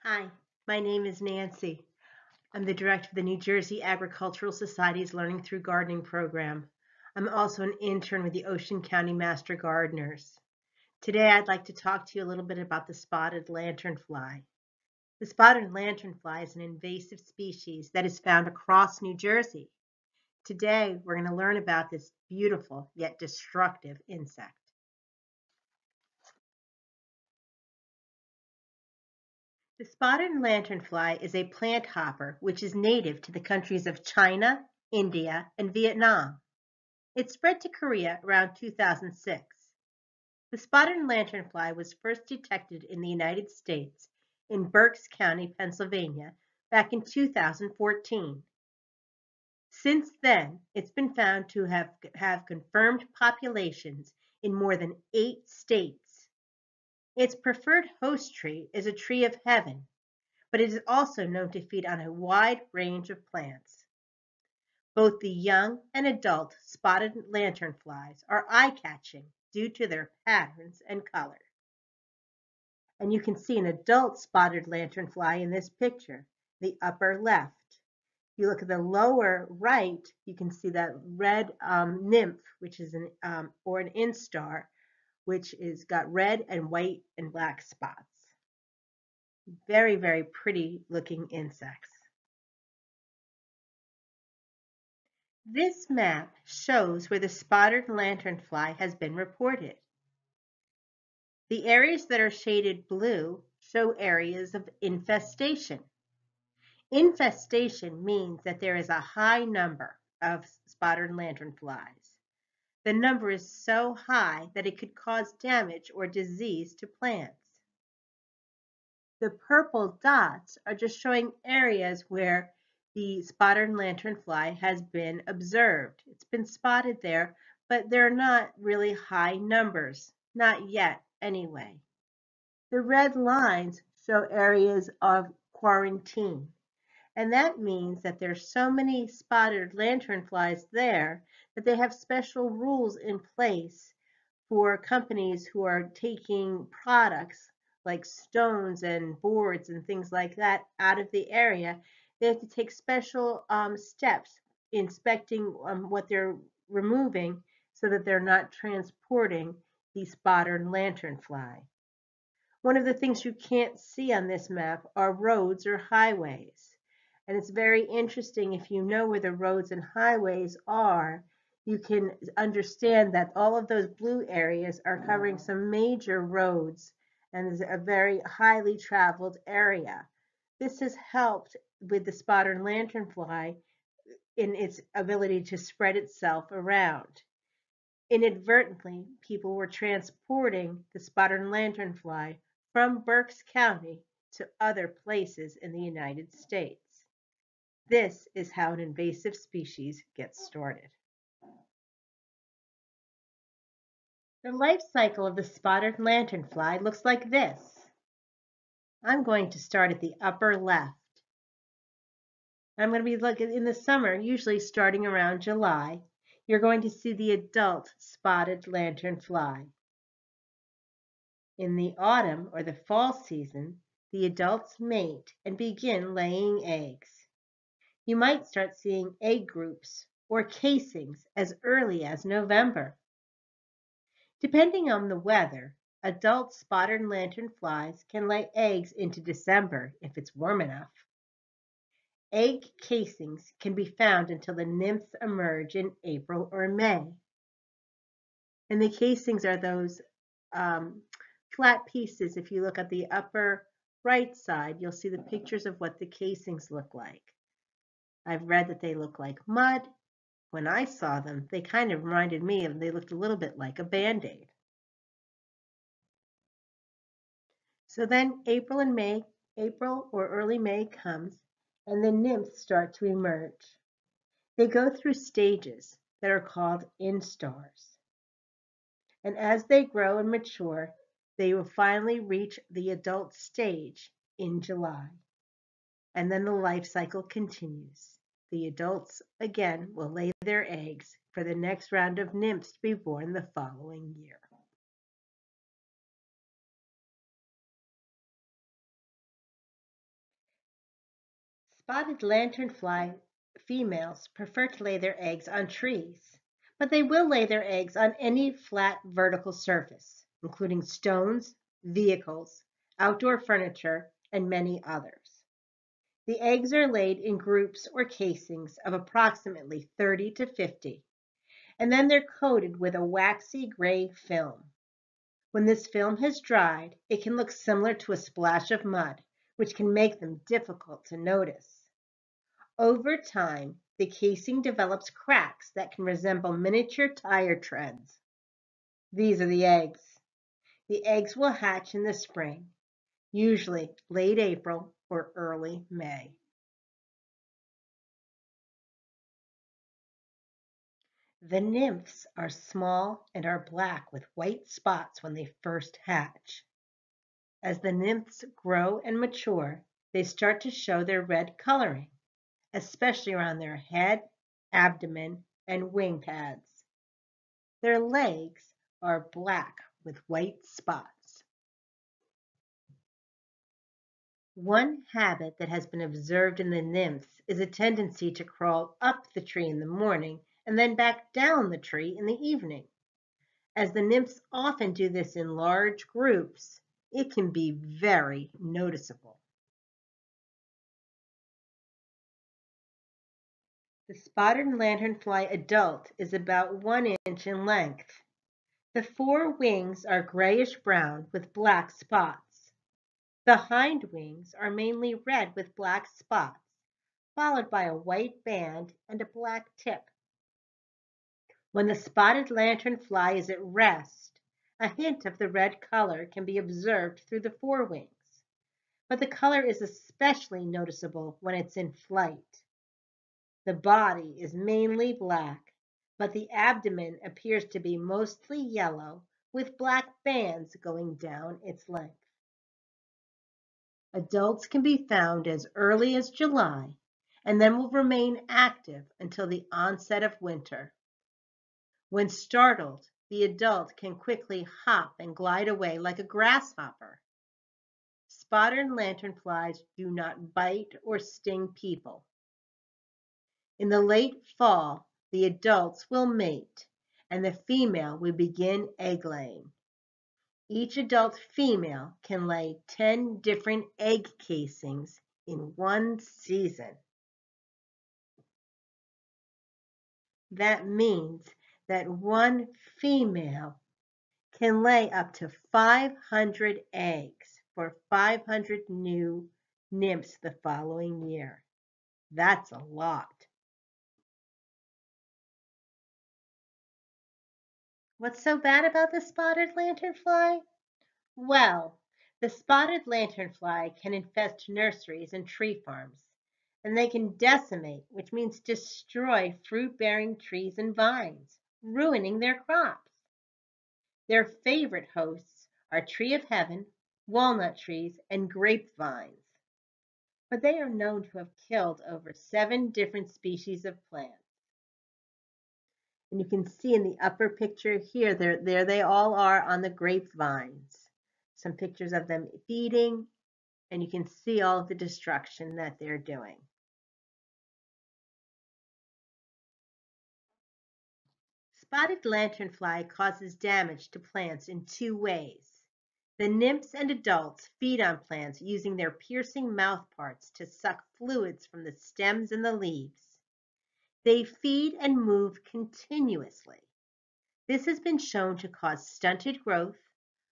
Hi, my name is Nancy. I'm the director of the New Jersey Agricultural Society's Learning Through Gardening program. I'm also an intern with the Ocean County Master Gardeners. Today I'd like to talk to you a little bit about the spotted lanternfly. The spotted lanternfly is an invasive species that is found across New Jersey. Today we're going to learn about this beautiful yet destructive insect. The spotted lanternfly is a plant hopper which is native to the countries of China, India, and Vietnam. It spread to Korea around 2006. The spotted lanternfly was first detected in the United States in Berks County, Pennsylvania, back in 2014. Since then, it's been found to have confirmed populations in more than 8 states. Its preferred host tree is a tree of heaven, but it is also known to feed on a wide range of plants. Both the young and adult spotted lanternflies are eye-catching due to their patterns and color. And you can see an adult spotted lanternfly in this picture, the upper left. If you look at the lower right, you can see that red nymph, which is an instar, which is got red and white and black spots. Very, very pretty looking insects. This map shows where the spotted lanternfly has been reported. The areas that are shaded blue show areas of infestation. Infestation means that there is a high number of spotted lanternflies. The number is so high that it could cause damage or disease to plants. The purple dots are just showing areas where the spotted lanternfly has been observed. It's been spotted there, but they're not really high numbers, not yet anyway. The red lines show areas of quarantine, and that means that there's so many spotted lanternflies there that they have special rules in place for companies who are taking products like stones and boards and things like that out of the area. They have to take special steps inspecting what they're removing so that they're not transporting the spotted lanternfly. One of the things you can't see on this map are roads or highways. And it's very interesting if you know where the roads and highways are, you can understand that all of those blue areas are covering some major roads and is a very highly traveled area. This has helped with the spotted lanternfly in its ability to spread itself around. Inadvertently, people were transporting the spotted lanternfly from Berks County to other places in the United States. This is how an invasive species gets started. The life cycle of the spotted lanternfly looks like this. I'm going to start at the upper left. I'm going to be looking in the summer, usually starting around July. You're going to see the adult spotted lanternfly. In the autumn or the fall season, the adults mate and begin laying eggs. You might start seeing egg groups or casings as early as November. Depending on the weather, adult spotted lanternflies can lay eggs into December if it's warm enough. Egg casings can be found until the nymphs emerge in April or May. And the casings are those flat pieces. If you look at the upper right side, you'll see the pictures of what the casings look like. I've read that they look like mud. When I saw them, they kind of reminded me of, they looked a little bit like a Band-Aid. So then April or early May comes, and the nymphs start to emerge. They go through stages that are called instars. And as they grow and mature, they will finally reach the adult stage in July. And then the life cycle continues. The adults again will lay their eggs for the next round of nymphs to be born the following year. Spotted lanternfly females prefer to lay their eggs on trees, but they will lay their eggs on any flat vertical surface, including stones, vehicles, outdoor furniture, and many others. The eggs are laid in groups or casings of approximately 30 to 50, and then they're coated with a waxy gray film. When this film has dried, it can look similar to a splash of mud, which can make them difficult to notice. Over time, the casing develops cracks that can resemble miniature tire treads. These are the eggs. The eggs will hatch in the spring, usually late April or early May. The nymphs are small and are black with white spots when they first hatch. As the nymphs grow and mature, they start to show their red coloring, especially around their head, abdomen, and wing pads. Their legs are black with white spots. One habit that has been observed in the nymphs is a tendency to crawl up the tree in the morning and then back down the tree in the evening. As the nymphs often do this in large groups, it can be very noticeable. The spotted lanternfly adult is about 1 inch in length. The fore wings are grayish-brown with black spots. The hind wings are mainly red with black spots, followed by a white band and a black tip. When the spotted lanternfly is at rest, a hint of the red color can be observed through the forewings, but the color is especially noticeable when it's in flight. The body is mainly black, but the abdomen appears to be mostly yellow with black bands going down its length. Adults can be found as early as July and then will remain active until the onset of winter. When startled, the adult can quickly hop and glide away like a grasshopper. Spotted lanternflies do not bite or sting people. In the late fall, the adults will mate and the female will begin egg laying. Each adult female can lay 10 different egg casings in one season. That means that one female can lay up to 500 eggs for 500 new nymphs the following year. That's a lot. What's so bad about the spotted lanternfly? Well, the spotted lanternfly can infest nurseries and tree farms, and they can decimate, which means destroy fruit-bearing trees and vines, ruining their crops. Their favorite hosts are tree of heaven, walnut trees, and grapevines. But they are known to have killed over 7 different species of plants. And you can see in the upper picture here, there they all are on the grapevines. Some pictures of them feeding, and you can see all of the destruction that they're doing. Spotted lanternfly causes damage to plants in 2 ways. The nymphs and adults feed on plants using their piercing mouth parts to suck fluids from the stems and the leaves. They feed and move continuously. This has been shown to cause stunted growth,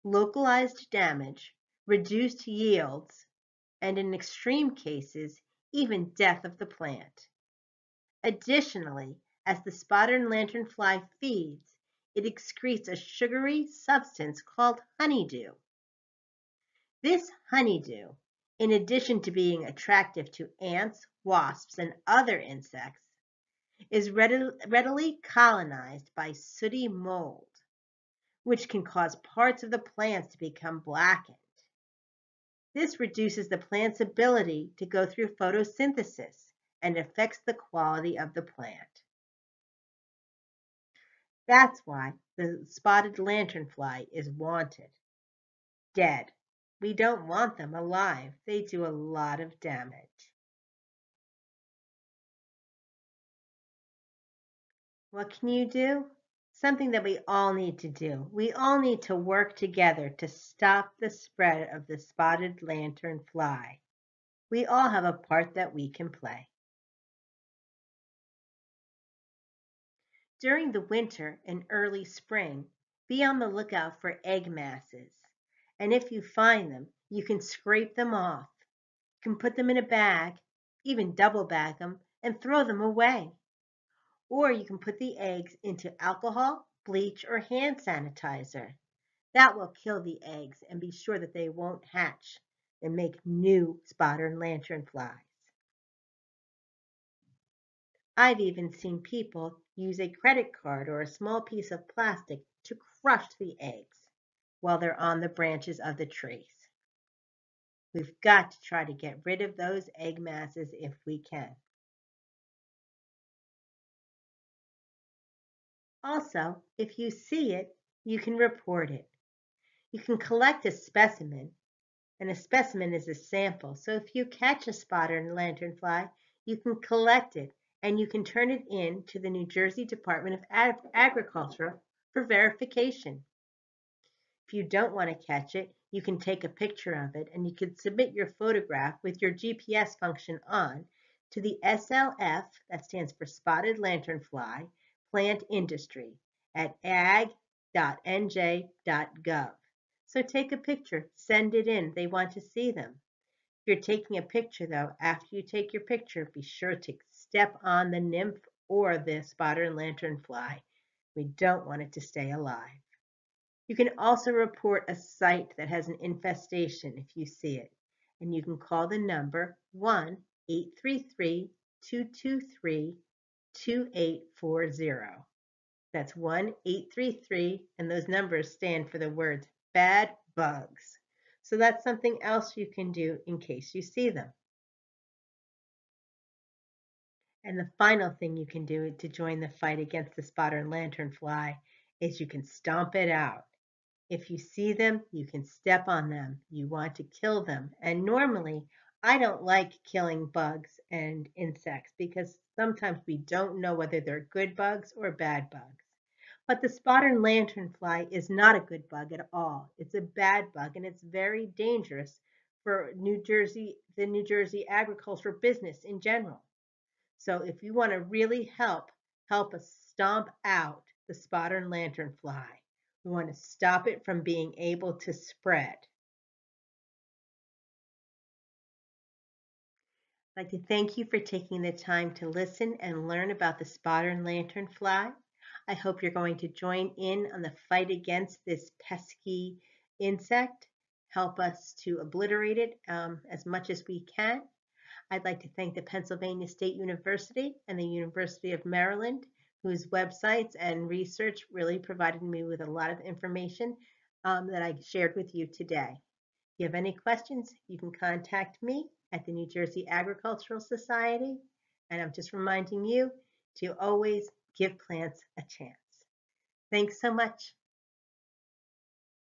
localized damage, reduced yields, and in extreme cases, even death of the plant. Additionally, as the spotted lanternfly feeds, it excretes a sugary substance called honeydew. This honeydew, in addition to being attractive to ants, wasps, and other insects, is readily colonized by sooty mold, which can cause parts of the plants to become blackened. This reduces the plant's ability to go through photosynthesis and affects the quality of the plant. That's why the spotted lanternfly is wanted. Dead. We don't want them alive. They do a lot of damage. What can you do? Something that we all need to do. We all need to work together to stop the spread of the spotted lanternfly. We all have a part that we can play. During the winter and early spring, be on the lookout for egg masses. And if you find them, you can scrape them off. You can put them in a bag, even double bag them, and throw them away. Or you can put the eggs into alcohol, bleach, or hand sanitizer. That will kill the eggs and be sure that they won't hatch and make new spotted lanternflies. I've even seen people use a credit card or a small piece of plastic to crush the eggs while they're on the branches of the trees. We've got to try to get rid of those egg masses if we can. Also, if you see it, you can report it. You can collect a specimen, and a specimen is a sample. So if you catch a spotted lanternfly, you can collect it and you can turn it in to the New Jersey Department of Agriculture for verification. If you don't want to catch it, you can take a picture of it and you can submit your photograph with your GPS function on to the SLF, that stands for Spotted Lanternfly, Plant Industry at ag.nj.gov. So take a picture, send it in. They want to see them. If you're taking a picture, though, after you take your picture, be sure to step on the nymph or the spotted lanternfly. We don't want it to stay alive. You can also report a site that has an infestation if you see it, and you can call the number 1-833-223-2840. That's 1-833, and those numbers stand for the words bad bugs. So that's something else you can do in case you see them. And the final thing you can do to join the fight against the spotted lanternfly is you can stomp it out. If you see them, you can step on them. You want to kill them. And normally, I don't like killing bugs and insects because sometimes we don't know whether they're good bugs or bad bugs. But the spotted lanternfly is not a good bug at all. It's a bad bug and it's very dangerous for the New Jersey agricultural business in general. So if you want to really help us stomp out the spotted lanternfly. We want to stop it from being able to spread. I'd like to thank you for taking the time to listen and learn about the spotted lanternfly. I hope you're going to join in on the fight against this pesky insect. Help us to obliterate it as much as we can. I'd like to thank the Pennsylvania State University and the University of Maryland, whose websites and research really provided me with a lot of information that I shared with you today. If you have any questions, you can contact me at the New Jersey Agricultural Society. And I'm just reminding you to always give plants a chance. Thanks so much.